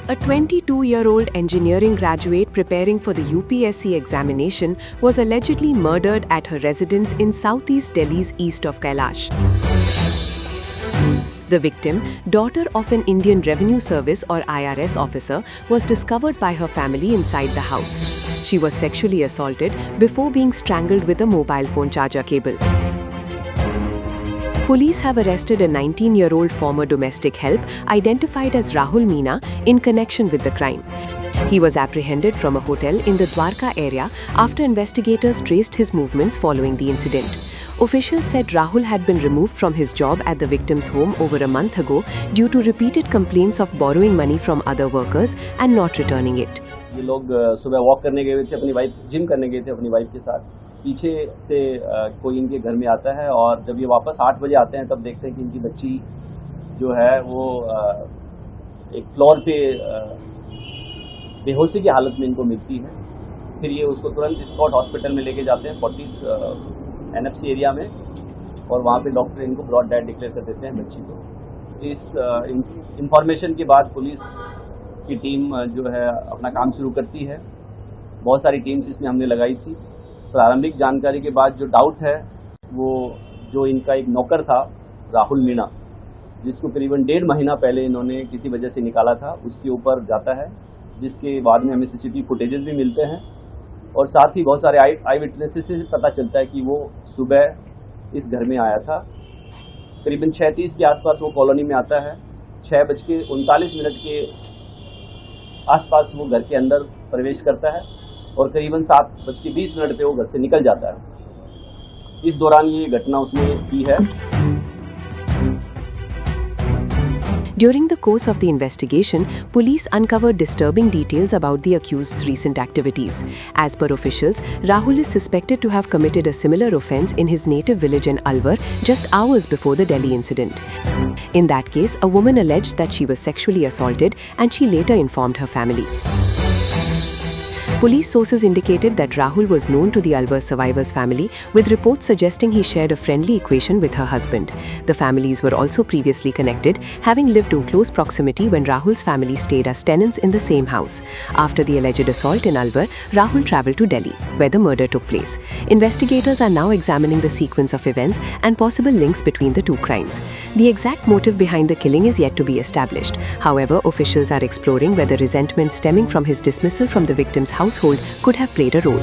A 22-year-old engineering graduate preparing for the UPSC examination was allegedly murdered at her residence in southeast Delhi's east of Kailash. The victim, daughter of an Indian Revenue Service or IRS officer, was discovered by her family inside the house. She was sexually assaulted before being strangled with a mobile phone charger cable. Police have arrested a 19-year-old former domestic help identified as Rahul Meena in connection with the crime. He was apprehended from a hotel in the Dwarka area after investigators traced his movements following the incident. Officials said Rahul had been removed from his job at the victim's home over a month ago due to repeated complaints of borrowing money from other workers and not returning it. ये लोग सुबह walk करने गए थे, अपनी wife gym करने गए थे अपनी वाइफ के साथ। पीछे से कोई इनके घर में आता है और जब ये वापस 8 बजे आते हैं तब देखते हैं कि इनकी बच्ची जो है वो एक फ्लोर पे बेहोशी की हालत में इनको मिलती है। फिर ये उसको तुरंत स्कॉट हॉस्पिटल में लेके जाते हैं 40 NFC एरिया में, और वहाँ पे डॉक्टर इनको ब्रॉड डेड डिक्लेयर कर देते हैं बच्ची को। इस इंफॉर्मेशन के बाद पुलिस की टीम जो है अपना काम शुरू करती है। बहुत सारी टीम्स इसमें हमने लगाई थी। प्रारंभिक जानकारी के बाद जो डाउट है वो जो इनका एक नौकर था राहुल मीणा, जिसको करीबन 1.5 महीना पहले इन्होंने किसी वजह से निकाला था, उसके ऊपर जाता है, जिसके बाद में हमें CCTV फुटेजेस भी मिलते हैं और साथ ही बहुत सारे आई विटनेसेस से पता चलता है कि वो सुबह इस घर में आया था। करीबन 6:30 के आसपास वो कॉलोनी में आता है। 6:39 के आसपास वो घर के अंदर प्रवेश करता है और करीबन 7:20 पे वो घर से निकल जाता है। इस दौरान ये घटना उसने की है। During the course of the investigation, police uncovered disturbing details about the accused's recent activities. As per officials, Rahul is suspected to have committed a similar offence in his native village in Alwar just hours before the Delhi incident. In that case, a woman alleged that she was sexually assaulted and she later informed her family. Police sources indicated that Rahul was known to the Alwar survivors' family, with reports suggesting he shared a friendly equation with her husband. The families were also previously connected, having lived in close proximity when Rahul's family stayed as tenants in the same house. After the alleged assault in Alwar, Rahul travelled to Delhi, where the murder took place. Investigators are now examining the sequence of events and possible links between the two crimes. The exact motive behind the killing is yet to be established. However, officials are exploring whether resentment stemming from his dismissal from the victim's household could have played a role.